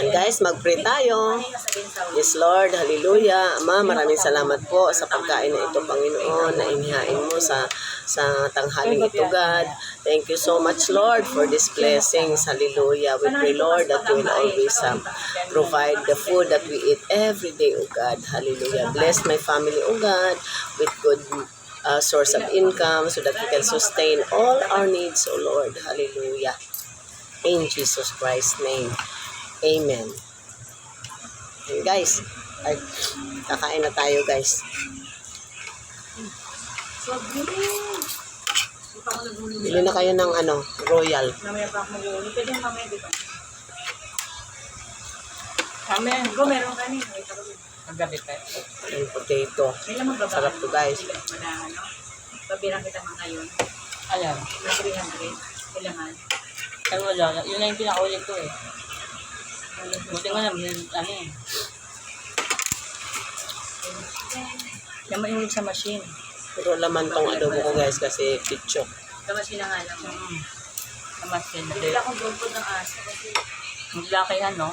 And guys, mag-pray tayo. Yes, Lord. Hallelujah. Ama, maraming salamat po sa pagkain na ito, Panginoon, na inihain mo sa tanghaling ito, God. Thank you so much, Lord, for these blessings. Hallelujah. We pray, Lord, that you will always provide the food that we eat every day, O God. Hallelujah. Bless my family, O God, with good source of income so that we can sustain all our needs, O Lord. Hallelujah. In Jesus Christ's name. Amen. And guys, ay, kakain na tayo, guys. Bili na kayo ng royal. Mamaya pa ako mag-uuli. Pwede yung mamaya dito. Amen. Go, meron ka niya. Magabi pa. And potato. Sarap to, guys. Pabirang kita mga ngayon. Alam. 300. Kailangan. Ay wala. Yun na yung pinakaulit ko eh. Buti nga naman, Yung mainit sa machine. Pero laman tong adobo ko, guys, kasi pitchok. Sa machine na nga lang. Sa machine. Hindi ako gulpod ng aso kasi Maglakihan, no?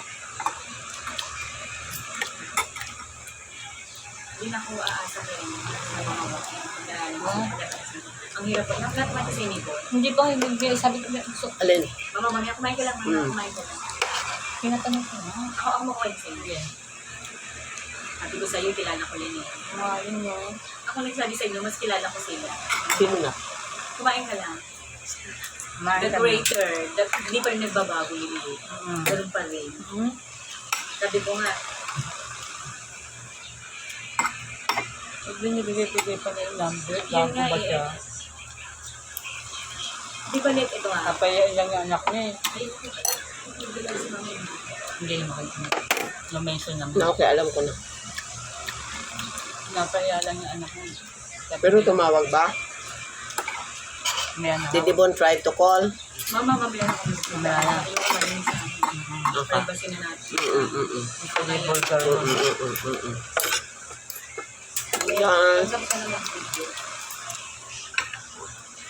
hindi na ako aasa ko yun. Ang hirap po. Naklat mo kasi nito. Hindi pa, hindi. Sabi ko, Alin? Mama, mamaya kumain ka lang. Mamaya kumain ka lang. pinatanong ko na. Ako makuha sa iyo. Sabi ko sa'yo, kilala ko yun eh. Ayun mo. Ako nagsabi sa inyo, mas kilala ko sila. Sino na? Kumain ka lang. Kumain The ka greater, hindi pa rin nagbabago yun eh. Ganun pa rin. Sabi ko nga, Pag binibigay-bigay pa na yung number, Yun bago nga ba eh. siya? di ba net ito ah? Kapaya ilang yung anak niya eh. Ay, hindi lang si mami. Hindi naman. Na-mention naman. Na, okay, alam ko na. Napaya lang yung anak niya. Pero tumawag ba? May anak. Did Ibon try to call? Mama, mamaya ako. Mamaya na. Ayoko marin sa akin. Privacy na natin. Volleyball ka rin. Yes. Hanggang sa naman video.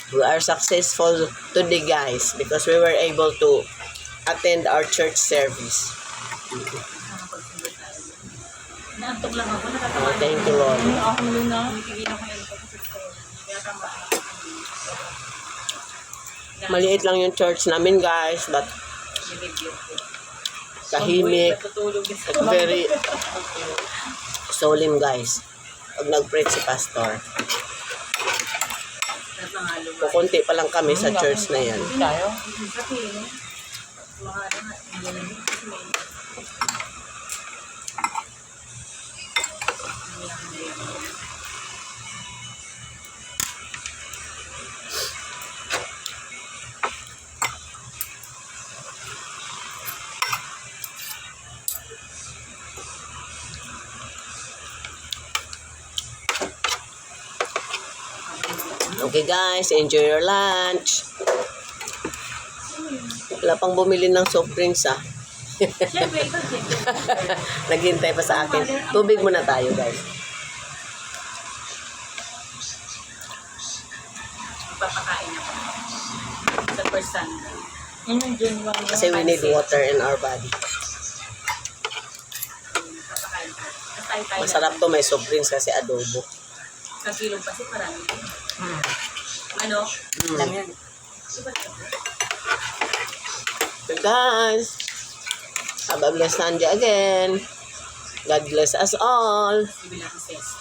We are successful today, guys, because we were able to attend our church service. Nakapagsunod tayo. Naantok lang ako. Oh, thank you, Lord. Ako mo na. Nakikigilan ko yun. Kaya tama. Maliit lang yung church namin, guys, but Nireview ko. tahimik, Natutulog din sa very solemn, guys. Pag nag-preach si pastor, kukunti pa lang kami sa church na yan. Tayo? Sa piling. Mga ano nga. Hindi na yun. Kasi may Okay, guys, enjoy your lunch. Wala pang bumili ng soft drinks, ah. Siyempre, ikaw siyempre. Naghintay pa sa akin. Tubig muna tayo, guys. Papakain ako. Sa first Sunday. Yun yung June 1. Kasi we need water in our body. Papakain ka. Tapos tayo-tayo Masarap to, may soft drinks kasi adobo. Sa kilong kasi marami. Ano? Alam yan. So guys, have a blessed Sunday again. God bless us all. Bilang ses.